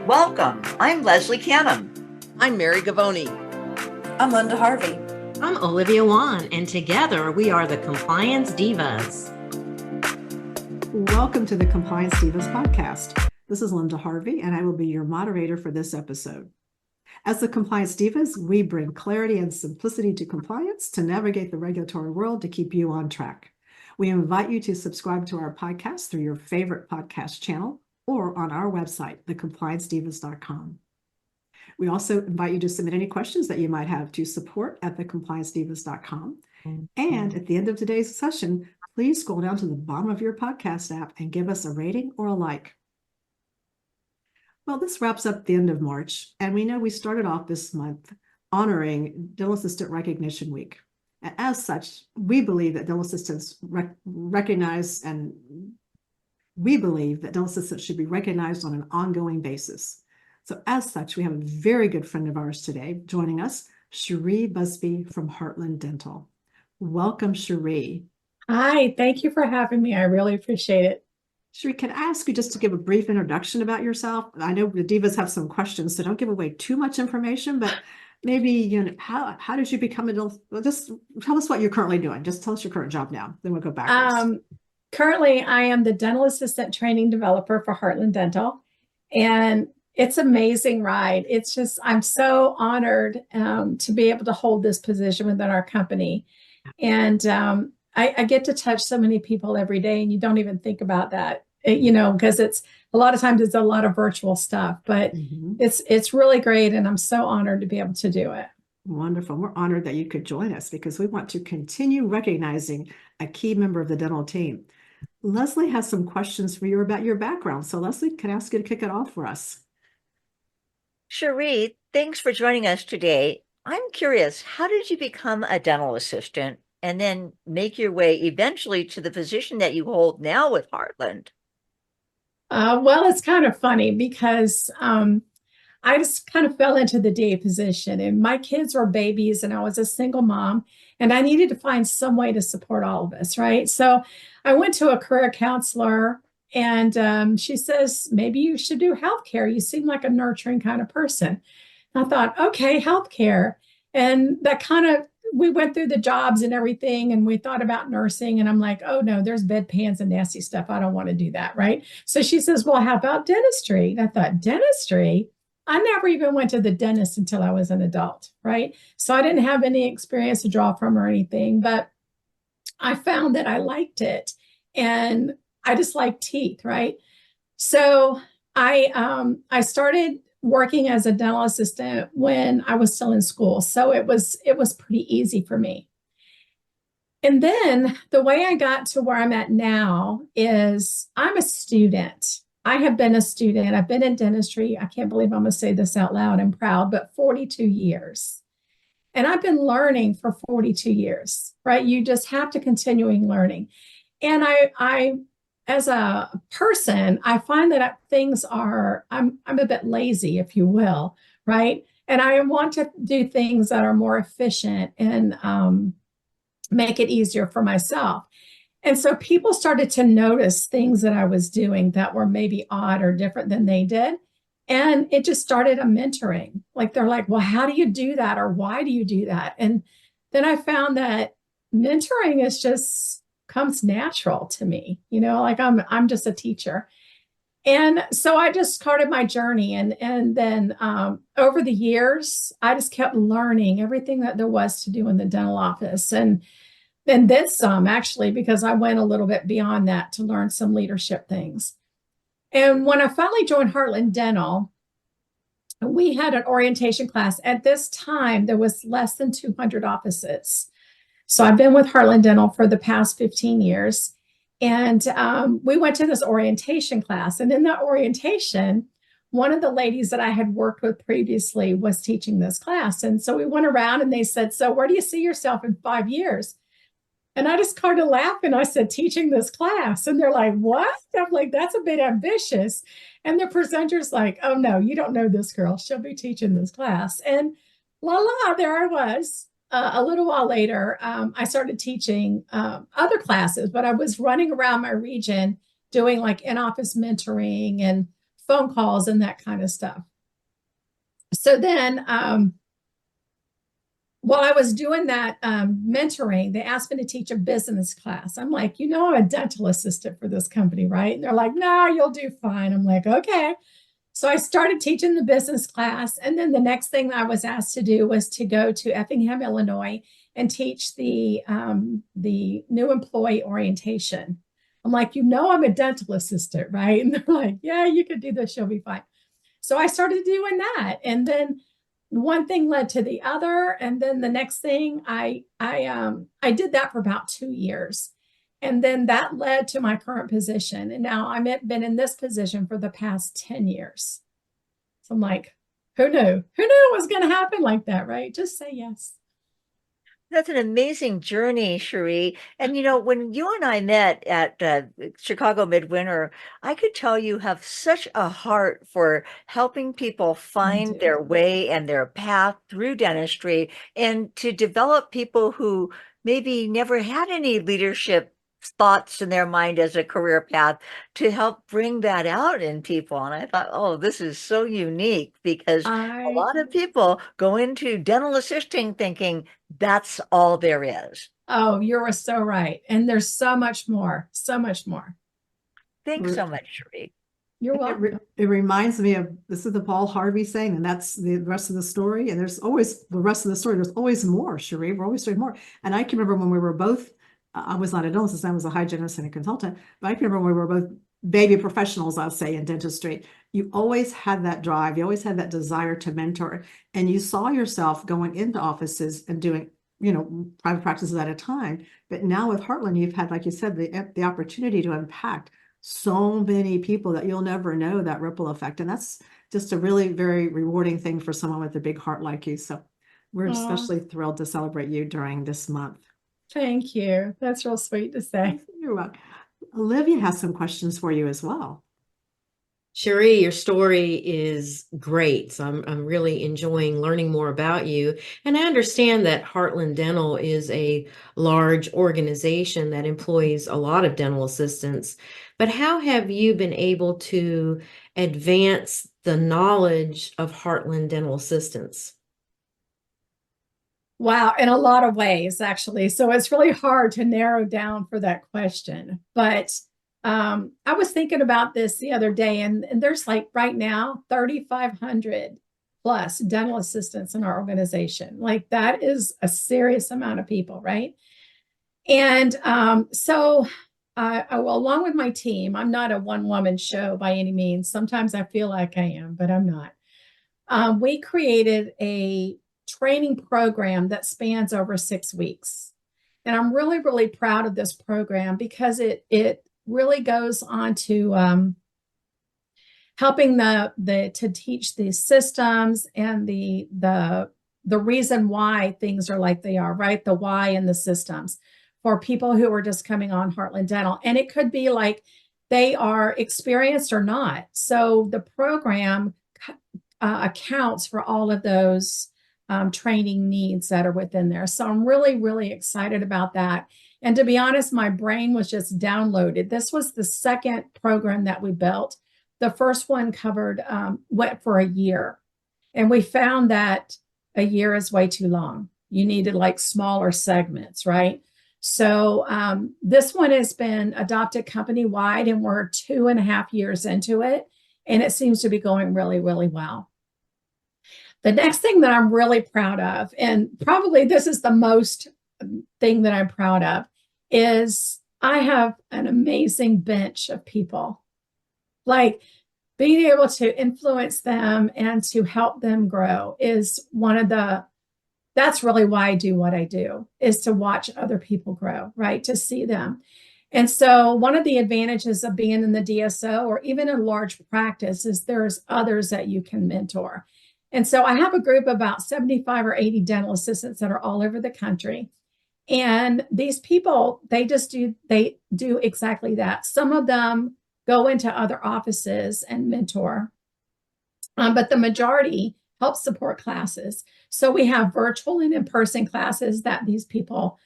Welcome. I'm Leslie Canham. I'm Mary Gavoni. I'm Linda Harvey. I'm Olivia Wan, and together we are the Compliance Divas. Welcome to the Compliance Divas podcast. This is Linda Harvey, and I will be your moderator for this episode. As the Compliance Divas, we bring clarity and simplicity to compliance to navigate the regulatory world to keep you on track. We invite you to subscribe to our podcast through your favorite podcast channel or on our website, thecompliancedivas.com. We also invite you to submit any questions that you might have to support@thecompliancedivas.com. And at the end of today's session, please scroll down to the bottom of your podcast app and give us a rating or a like. Well, this wraps up the end of March, and we know we started off this month honoring Dental Assistant Recognition Week. And as such, we believe that dental assistants dental assistants should be recognized on an ongoing basis. So as such, we have a very good friend of ours today joining us, Sherrie Busby from Heartland Dental. Welcome, Sherrie. Hi, thank you for having me. I really appreciate it. Sherrie, can I ask you just to give a brief introduction about yourself? I know the Divas have some questions, so don't give away too much information, but maybe, how did you become a dental? Well, just tell us what you're currently doing. Just tell us your current job now. Then we'll go backwards. Currently, I am the dental assistant training developer for Heartland Dental, and it's an amazing ride. It's just, I'm so honored to be able to hold this position within our company. And I get to touch so many people every day, and you don't even think about that, because it's a lot of times it's a lot of virtual stuff, but it's really great. And I'm so honored to be able to do it. Wonderful. We're honored that you could join us because we want to continue recognizing a key member of the dental team. Leslie has some questions for you about your background. So Leslie, can I ask you to kick it off for us? Sherrie, thanks for joining us today. I'm curious, how did you become a dental assistant and then make your way eventually to the position that you hold now with Heartland? Well, it's kind of funny because I just kind of fell into the DA position, and my kids were babies and I was a single mom, and I needed to find some way to support all of us, right? So I went to a career counselor, and she says, maybe you should do healthcare. You seem like a nurturing kind of person. And I thought, okay, healthcare. And that we went through the jobs and everything, and we thought about nursing, and I'm like, oh no, there's bedpans and nasty stuff. I don't want to do that, right? So she says, well, how about dentistry? And I thought, dentistry? I never even went to the dentist until I was an adult, right? So I didn't have any experience to draw from or anything, but I found that I liked it, and I just like teeth, right? So I started working as a dental assistant when I was still in school. So it was pretty easy for me. And then the way I got to where I'm at now is I'm a student. I have been a student. I've been in dentistry. I can't believe I'm going to say this out loud. I'm proud, but 42 years. And I've been learning for 42 years, right? You just have to continuing learning. And I as a person, I find that I'm a bit lazy, if you will, right? And I want to do things that are more efficient and make it easier for myself. And so people started to notice things that I was doing that were maybe odd or different than they did. And it just started a mentoring. Like, they're like, well, how do you do that? Or why do you do that? And then I found that mentoring comes natural to me, like I'm just a teacher. And so I just started my journey. And then over the years, I just kept learning everything that there was to do in the dental office. And then some, actually, because I went a little bit beyond that to learn some leadership things. And when I finally joined Heartland Dental, we had an orientation class. At this time, there was less than 200 offices. So I've been with Heartland Dental for the past 15 years. And we went to this orientation class. And in that orientation, one of the ladies that I had worked with previously was teaching this class. And so we went around and they said, so where do you see yourself in 5 years? And I just started laughing. I said, teaching this class. And they're like, what? I'm like, that's a bit ambitious. And the presenter's like, oh no, you don't know this girl. She'll be teaching this class. And there I was. A little while later, I started teaching other classes, but I was running around my region doing like in-office mentoring and phone calls and that kind of stuff. So then, while I was doing that mentoring, they asked me to teach a business class. I'm like, I'm a dental assistant for this company, right? And they're like, no, you'll do fine. I'm like, okay. So I started teaching the business class. And then the next thing I was asked to do was to go to Effingham, Illinois, and teach the new employee orientation. I'm like, I'm a dental assistant, right? And they're like, yeah, you could do this. You'll be fine. So I started doing that. And then one thing led to the other. And then the next thing I did that for about 2 years. And then that led to my current position. And now I've been in this position for the past 10 years. So I'm like, who knew? Who knew it was going to happen like that, right? Just say yes. That's an amazing journey, Sherrie. And when you and I met at Chicago Midwinter, I could tell you have such a heart for helping people find do. their way and their path through dentistry, and to develop people who maybe never had any leadership thoughts in their mind as a career path, to help bring that out in people. And I thought, oh, this is so unique, because a lot of people go into dental assisting thinking that's all there is. Oh, you're so right. And there's so much more, so much more. Thanks so much, Sherrie. You're welcome. It reminds me of, this is the Paul Harvey saying, and that's the rest of the story. And there's always the rest of the story. There's always more, Sherrie. We're always doing more. And I can remember when we were both, I was not a dental assistant, I was a hygienist and a consultant, but I can remember when we were both baby professionals, I'll say, in dentistry. You always had that drive. You always had that desire to mentor. And you saw yourself going into offices and doing, private practices at a time. But now with Heartland, you've had, like you said, the opportunity to impact so many people that you'll never know that ripple effect. And that's just a really very rewarding thing for someone with a big heart like you. So we're especially thrilled to celebrate you during this month. Thank you. That's real sweet to say. You're welcome. Olivia has some questions for you as well. Sherrie, your story is great. So I'm really enjoying learning more about you. And I understand that Heartland Dental is a large organization that employs a lot of dental assistants. But how have you been able to advance the knowledge of Heartland Dental assistants? Wow, in a lot of ways, actually. So it's really hard to narrow down for that question. But I was thinking about this the other day, and there's like right now 3,500 plus dental assistants in our organization. Like that is a serious amount of people, right? And so along with my team, I'm not a one-woman show by any means. Sometimes I feel like I am, but I'm not. We created a training program that spans over 6 weeks. And I'm really, really proud of this program because it really goes on to helping to teach the systems and the reason why things are like they are, right? The why and the systems for people who are just coming on Heartland Dental. And it could be like they are experienced or not. So the program accounts for all of those training needs that are within there. So I'm really, really excited about that. And to be honest, my brain was just downloaded. This was the second program that we built. The first one went for a year. And we found that a year is way too long. You needed like smaller segments, right? So this one has been adopted company-wide, and we're 2.5 years into it. And it seems to be going really, really well. The next thing that I'm really proud of, and probably this is the most thing that I'm proud of, is I have an amazing bench of people. Like being able to influence them and to help them grow is that's really why I do what I do, is to watch other people grow, right? To see them. And so one of the advantages of being in the DSO or even in large practice is there's others that you can mentor. And so I have a group of about 75 or 80 dental assistants that are all over the country. And these people, they do exactly that. Some of them go into other offices and mentor, but the majority help support classes. So we have virtual and in-person classes that these people,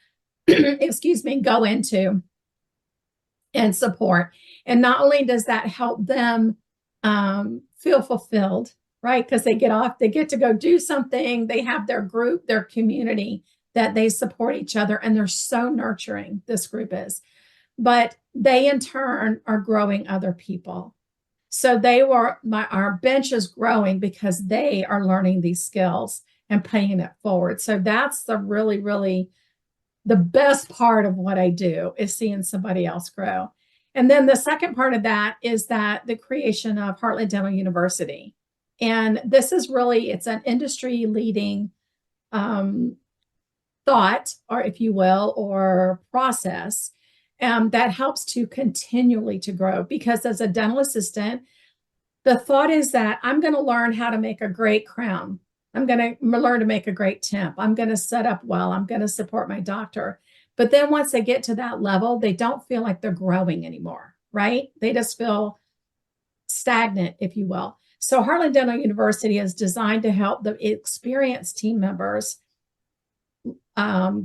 go into and support. And not only does that help them feel fulfilled, right? Because they get to go do something. They have their group, their community that they support each other, and they're so nurturing, this group is. But they in turn are growing other people. So our bench is growing because they are learning these skills and paying it forward. So that's the really, really the best part of what I do, is seeing somebody else grow. And then the second part of that is that the creation of Heartland Dental University. And this is really, it's an industry leading thought, or if you will, or process that helps to continually to grow. Because as a dental assistant, the thought is that I'm going to learn how to make a great crown. I'm going to learn to make a great temp. I'm going to set up well. I'm going to support my doctor. But then once they get to that level, they don't feel like they're growing anymore, right? They just feel stagnant, if you will. So Heartland Dental University is designed to help the experienced team members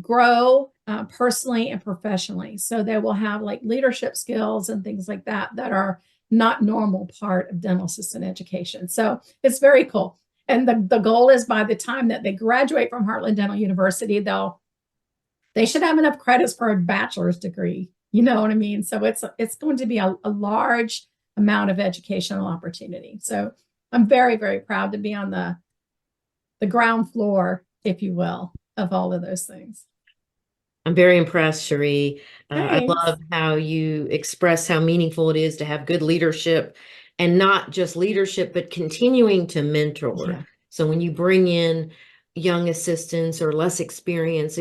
grow personally and professionally. So they will have like leadership skills and things like that that are not normal part of dental assistant education. So it's very cool. And the goal is by the time that they graduate from Heartland Dental University, they should have enough credits for a bachelor's degree. You know what I mean? So it's going to be a large amount of educational opportunity. So I'm very, very proud to be on the ground floor, if you will, of all of those things. I'm very impressed, Sherrie. I Thanks. love how you express how meaningful it is to have good leadership, and not just leadership, but continuing to mentor. Yeah. So when you bring in young assistants or less experienced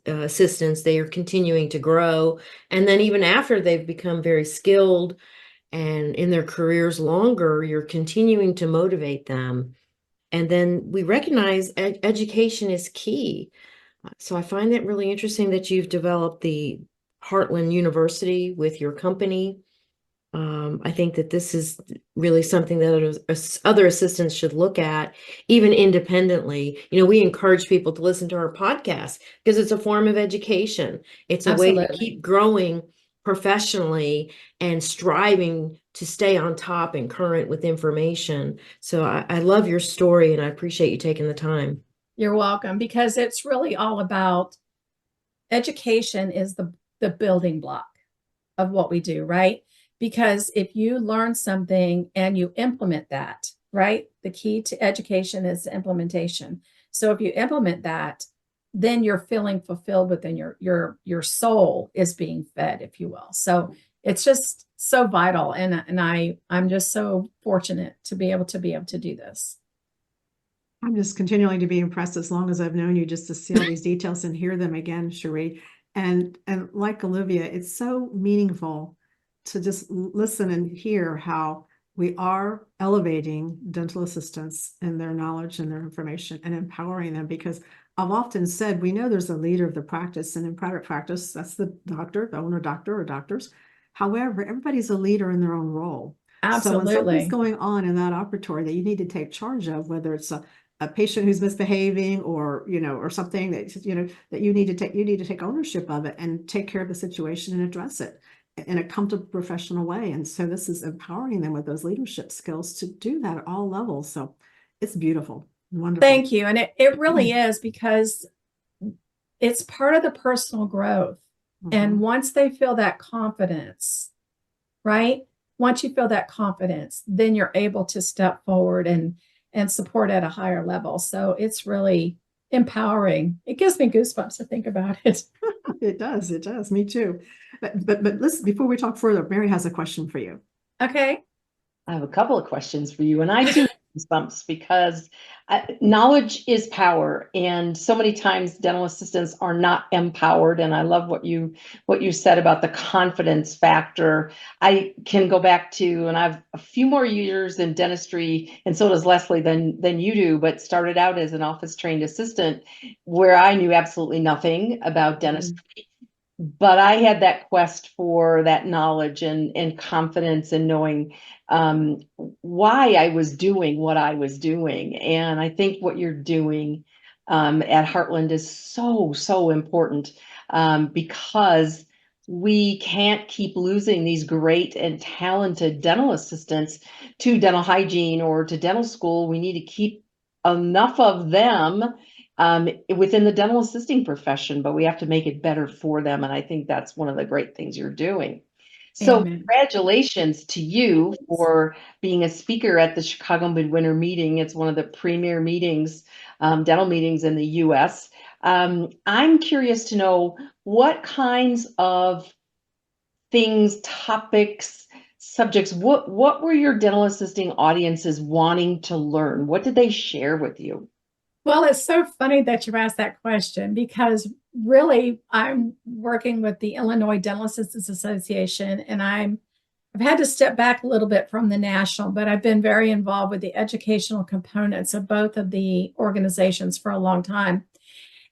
assistants, they are continuing to grow. And then even after they've become very skilled and in their careers longer, you're continuing to motivate them. And then we recognize education is key. So I find it really interesting that you've developed the Heartland University with your company. I think that this is really something that other assistants should look at, even independently. You know, we encourage people to listen to our podcast because it's a form of education. It's a way to Absolutely. keep growing professionally and striving to stay on top and current with information. So I love your story, and I appreciate you taking the time. You're welcome, because it's really all about education is the building block of what we do, right? Because if you learn something and you implement that, right? The key to education is implementation. So if you implement that, then you're feeling fulfilled within your soul is being fed, if you will. So it's just so vital. And I'm just so fortunate to be able to do this. I'm just continuing to be impressed as long as I've known you, just to see all these details and hear them again, Sherrie. And like Olivia, it's so meaningful to just listen and hear how we are elevating dental assistants and their knowledge and their information and empowering them, because I've often said, we know there's a leader of the practice, and in private practice, that's the doctor, the owner doctor or doctors. However, everybody's a leader in their own role. So when something's Absolutely. going on in that operatory that you need to take charge of, whether it's a patient who's misbehaving, or or something that that you need to take ownership of it and take care of the situation and address it in a comfortable, professional way. And so this is empowering them with those leadership skills to do that at all levels. So it's beautiful, wonderful. Thank you. And it really is, because it's part of the personal growth. And once they feel that confidence, right? Once you feel that confidence, then you're able to step forward and support at a higher level. So it's really empowering. It gives me goosebumps to think about it. It does. Me too. But listen, before we talk further, Mary has a question for you. Okay. I have a couple of questions for you, and I too have goosebumps because knowledge is power, and so many times dental assistants are not empowered. And I love what you said about the confidence factor. I can go back to, and I have a few more years in dentistry, and so does Leslie than you do, but started out as an office trained assistant where I knew absolutely nothing about dentistry. But I had that quest for that knowledge and confidence and knowing why I was doing what I was doing. And I think what you're doing at Heartland is so, so important because we can't keep losing these great and talented dental assistants to dental hygiene or to dental school. We need to keep enough of them within the dental assisting profession, but we have to make it better for them. And I think that's one of the great things you're doing. So Amen. congratulations to you for being a speaker at the Chicago Midwinter Meeting. It's one of the premier meetings, dental meetings in the US. I'm curious to know what kinds of things, topics, subjects, what were your dental assisting audiences wanting to learn? What did they share with you? Well, it's so funny that you asked that question because really I'm working with the Illinois Dental Assistants Association, and I've had to step back a little bit from the national, but I've been very involved with the educational components of both of the organizations for a long time.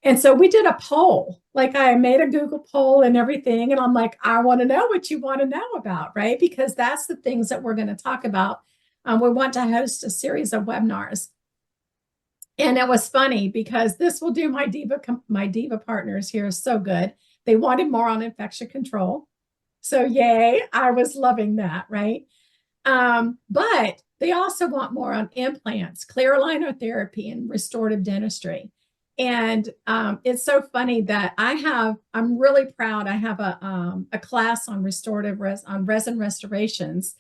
And so we did a poll, like I made a Google poll and everything. And I'm like, I want to know what you want to know about, right? Because that's the things that we're going to talk about. We want to host a series of webinars. And it was funny because this will do my diva partners here so good. They wanted more on infection control. So yay, I was loving that, right? But they also want more on implants, clear aligner therapy, and restorative dentistry. And it's so funny that I'm really proud. I have a class on resin restorations.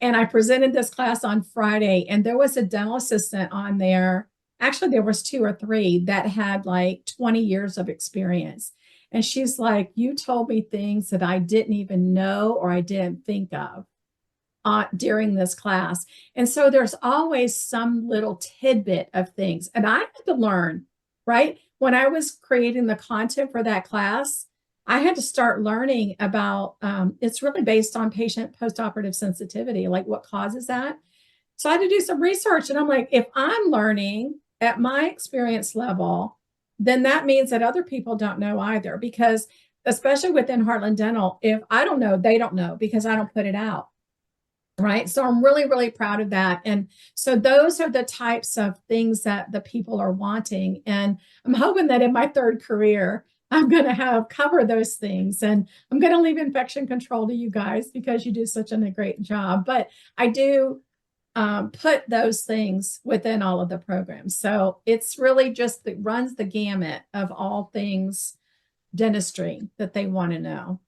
And I presented this class on Friday, and there was a dental assistant on there. Actually, there was 2 or 3 that had like 20 years of experience. And she's like, you told me things that I didn't even know or I didn't think of during this class. And so there's always some little tidbit of things. And I had to learn, right? When I was creating the content for that class, I had to start learning about, it's really based on patient postoperative sensitivity, like what causes that. So I had to do some research. And I'm like, if I'm learning at my experience level, then that means that other people don't know either, because especially within Heartland Dental, if I don't know, they don't know because I don't put it out. Right. So I'm really, really proud of that. And so those are the types of things that the people are wanting. And I'm hoping that in my 3rd career, I'm going to cover those things. And I'm going to leave infection control to you guys because you do such a great job. But I do put those things within all of the programs. So it's really just that runs the gamut of all things dentistry that they want to know.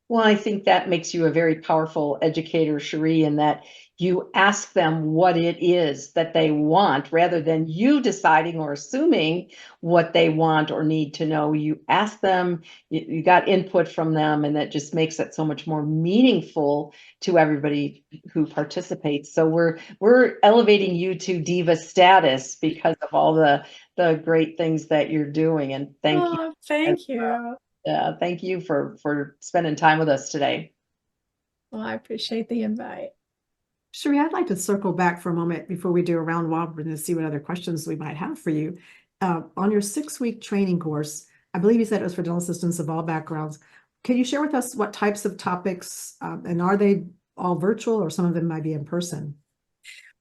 Well, I think that makes you a very powerful educator, Sherrie, in that you ask them what it is that they want rather than you deciding or assuming what they want or need to know. You ask them, you got input from them, and that just makes it so much more meaningful to everybody who participates. So we're elevating you to diva status because of all the great things that you're doing. And thank you. Thank you. Thank you for spending time with us today. Well, I appreciate the invite. Sherrie, I'd like to circle back for a moment before we do a round robin to see what other questions we might have for you. On your 6-week training course, I believe you said it was for dental assistants of all backgrounds. Can you share with us what types of topics, and are they all virtual or some of them might be in person?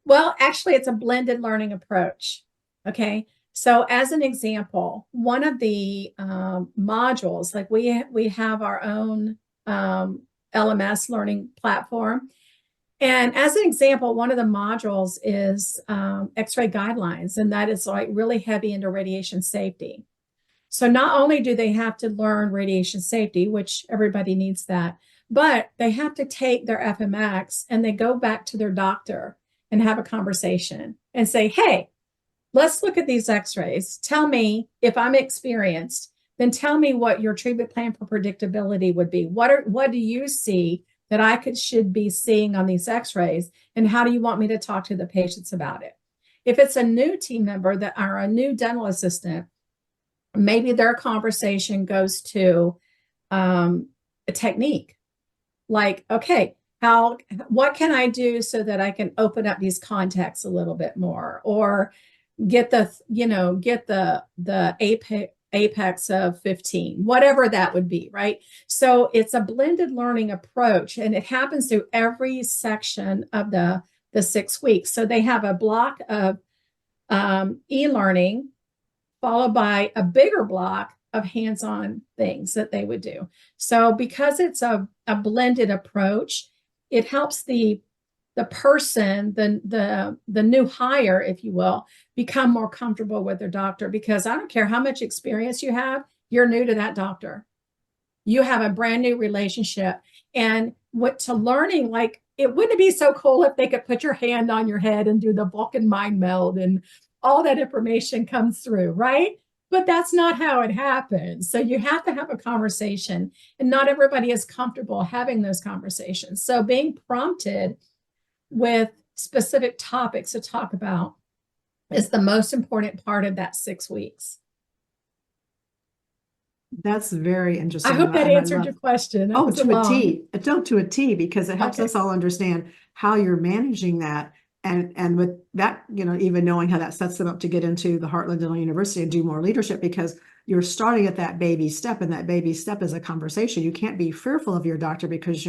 Well, actually, it's a blended learning approach. Okay. So as an example, one of the modules, like we have our own LMS learning platform. And as an example, one of the modules is X-ray guidelines, and that is like really heavy into radiation safety. So not only do they have to learn radiation safety, which everybody needs that, but they have to take their FMX and they go back to their doctor and have a conversation and say, hey, let's look at these X-rays. Tell me if I'm experienced, then tell me what your treatment plan for predictability would be. What do you see that I should be seeing on these X-rays, and how do you want me to talk to the patients about it? If it's a new team member or a new dental assistant, maybe their conversation goes to a technique, like, okay, what can I do so that I can open up these contacts a little bit more, or get the apex of 15, whatever that would be, right? So it's a blended learning approach, and it happens through every section of the 6 weeks. So they have a block of e-learning, followed by a bigger block of hands-on things that they would do. So because it's a blended approach, it helps the person, the new hire, if you will, become more comfortable with their doctor, because I don't care how much experience you have, you're new to that doctor. You have a brand new relationship. And what to learning, like, it wouldn't be so cool if they could put your hand on your head and do the Vulcan mind meld and all that information comes through, right? But that's not how it happens. So you have to have a conversation, and not everybody is comfortable having those conversations. So being prompted with specific topics to talk about is the most important part of that 6 weeks. That's very interesting. I hope that And I answered love- your question. That Oh, was to a long. T. To a T, because it helps Okay. us all understand how you're managing that. And with that, even knowing how that sets them up to get into the Heartland Dental University and do more leadership, because you're starting at that baby step, and that baby step is a conversation. You can't be fearful of your doctor because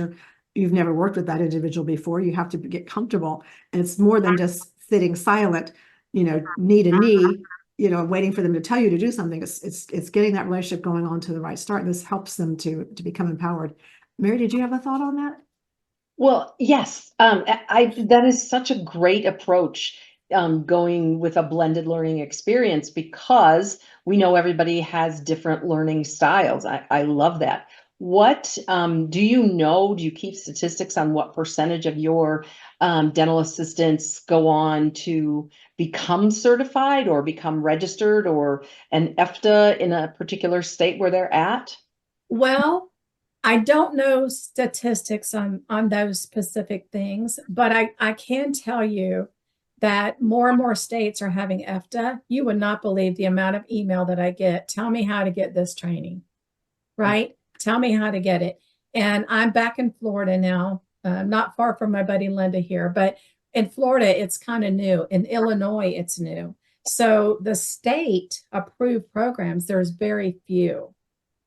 you've never worked with that individual before. You have to get comfortable. And it's more than just sitting silent, knee to knee, waiting for them to tell you to do something. It's getting that relationship going on to the right start. This helps them to become empowered. Mary, did you have a thought on that? Well, yes, that is such a great approach, going with a blended learning experience, because we know everybody has different learning styles. I love that. What do you keep statistics on what percentage of your dental assistants go on to become certified or become registered or an EFTA in a particular state where they're at? Well, I don't know statistics on those specific things, but I can tell you that more and more states are having EFTA. You would not believe the amount of email that I get. Tell me how to get this training, right? Tell me how to get it. And I'm back in Florida now, not far from my buddy Linda here, but in Florida, it's kind of new. In Illinois, it's new. So the state approved programs, there's very few,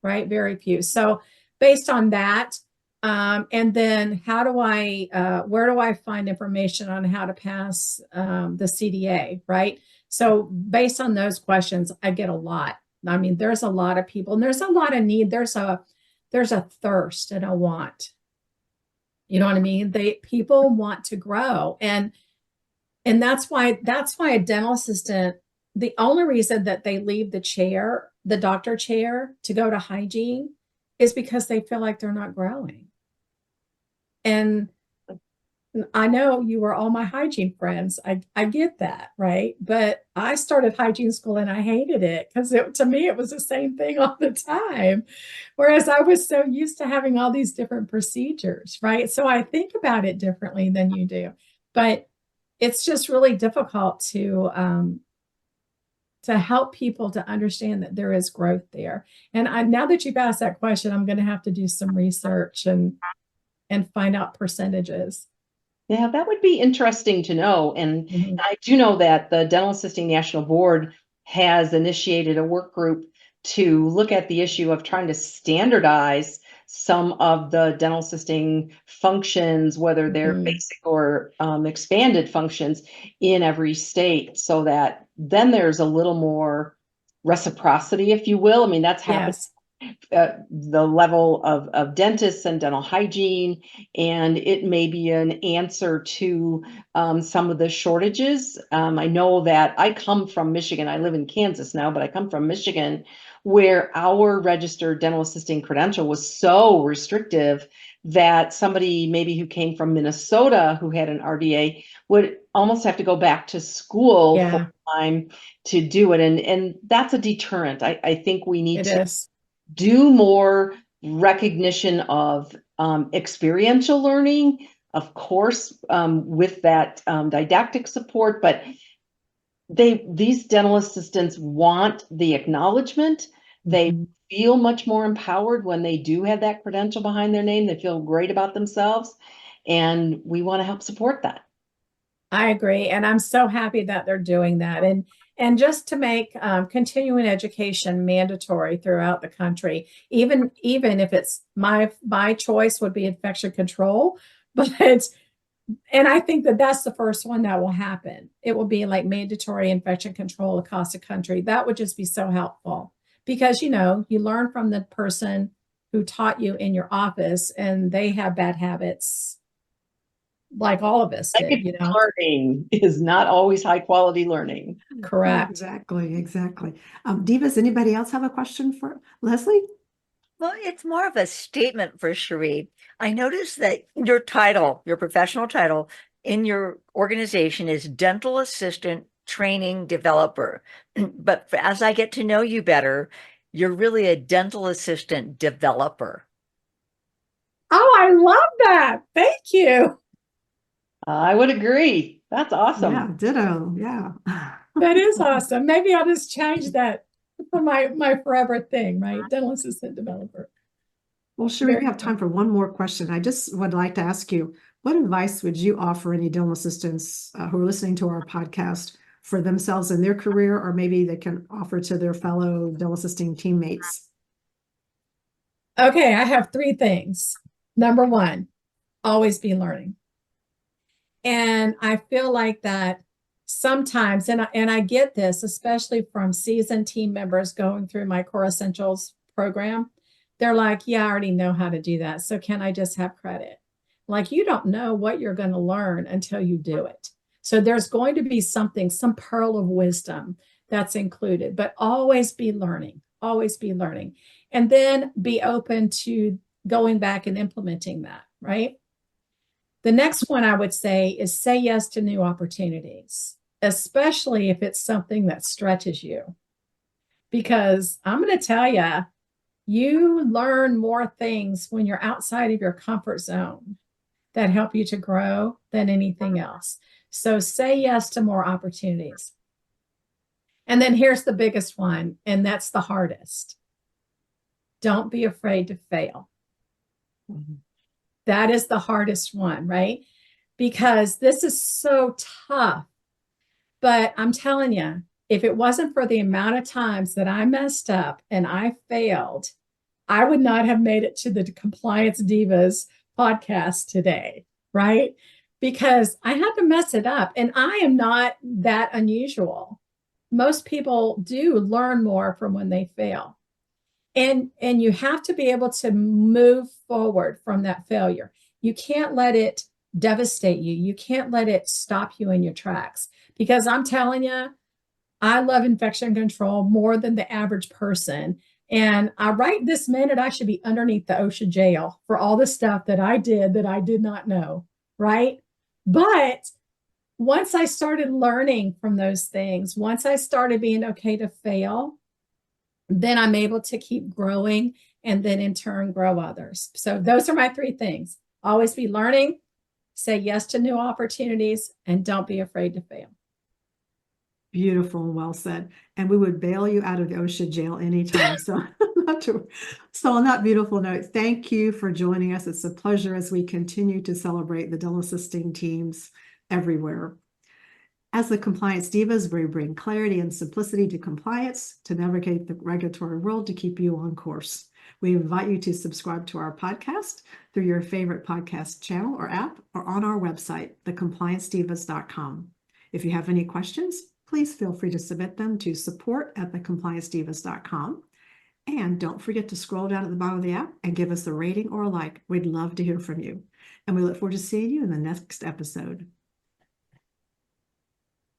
right? Very few. So based on that, and then where do I find information on how to pass the CDA, right? So based on those questions, I get a lot. I mean, there's a lot of people, and there's a lot of need. There's a thirst and a want. You know what I mean? People want to grow, and that's why a dental assistant, the only reason that they leave the doctor chair to go to hygiene, is because they feel like they're not growing. And I know you were all my hygiene friends. I get that, right? But I started hygiene school and I hated it, because to me, it was the same thing all the time. Whereas I was so used to having all these different procedures, right? So I think about it differently than you do. But it's just really difficult to help people to understand that there is growth there. And now that you've asked that question, I'm going to have to do some research and find out percentages. Yeah, that would be interesting to know. And Mhm. I do know that the Dental Assisting National Board has initiated a work group to look at the issue of trying to standardize some of the dental assisting functions, whether they're Mhm. basic or expanded functions, in every state, so that then there's a little more reciprocity, if you will. I mean, that's happened. Yes. The level of dentists and dental hygiene, and it may be an answer to some of the shortages. I know that I come from Michigan. I live in Kansas now, but I come from Michigan, where our registered dental assisting credential was so restrictive that somebody maybe who came from Minnesota who had an RDA would almost have to go back to school Yeah. full time to do it. And that's a deterrent. I think we need It to is. do more recognition of experiential learning, of course, with that didactic support, but these dental assistants want the acknowledgement. They Mhm. feel much more empowered when they do have that credential behind their name. They feel great about themselves, and we want to help support that. I agree. And I'm so happy that they're doing that. And just to make continuing education mandatory throughout the country, even if it's my choice would be infection control, but and I think that that's the first one that will happen. It will be like mandatory infection control across the country. That would just be so helpful, because, you know, you learn from the person who taught you in your office, and they have bad habits like all of us did, you know? Learning is not always high quality learning. Correct. Exactly, exactly. Divas, anybody else have a question for Leslie? Well, it's more of a statement for Sherrie. I noticed that your title, your professional title in your organization is Dental Assistant Training Developer. But as I get to know you better, you're really a dental assistant developer. Oh, I love that. Thank you. I would agree. That's awesome. Yeah, ditto. Yeah. That is awesome. Maybe I'll just change that for my forever thing, right? Dental assistant developer. Well, Sherrie, we Very have time for one more question. I just would like to ask you, what advice would you offer any dental assistants who are listening to our podcast for themselves in their career, or maybe they can offer to their fellow dental assisting teammates? Okay, I have 3 things. Number 1, always be learning. And I feel like that sometimes, and I get this, especially from seasoned team members going through my Core Essentials program. They're like, yeah, I already know how to do that. So can I just have credit? Like, you don't know what you're going to learn until you do it. So there's going to be something, some pearl of wisdom that's included, but always be learning, always be learning. And then be open to going back and implementing that, right? The next one I would say yes to new opportunities, especially if it's something that stretches you. Because I'm going to tell you, you learn more things when you're outside of your comfort zone that help you to grow than anything else. So say yes to more opportunities. And then here's the biggest one, and that's the hardest. Don't be afraid to fail. That is the hardest one, right? Because this is so tough. But I'm telling you, if it wasn't for the amount of times that I messed up and I failed, I would not have made it to the Compliance Divas podcast today, right? Because I had to mess it up, and I am not that unusual. Most people do learn more from when they fail. And you have to be able to move forward from that failure. You can't let it devastate you. You can't let it stop you in your tracks. Because I'm telling you, I love infection control more than the average person. And right this minute, I should be underneath the OSHA jail for all the stuff that I did not know, right? But once I started learning from those things, once I started being okay to fail, then I'm able to keep growing and then in turn grow others. So those are my 3 things. Always be learning, say yes to new opportunities, and don't be afraid to fail. Beautiful and well said. And we would bail you out of the OSHA jail anytime. So, so on that beautiful note, thank you for joining us. It's a pleasure as we continue to celebrate the dental assisting teams everywhere. As the Compliance Divas, we bring clarity and simplicity to compliance to navigate the regulatory world to keep you on course. We invite you to subscribe to our podcast through your favorite podcast channel or app, or on our website, thecompliancedivas.com. If you have any questions, please feel free to submit them to support@thecompliancedivas.com. And don't forget to scroll down at the bottom of the app and give us a rating or a like. We'd love to hear from you. And we look forward to seeing you in the next episode.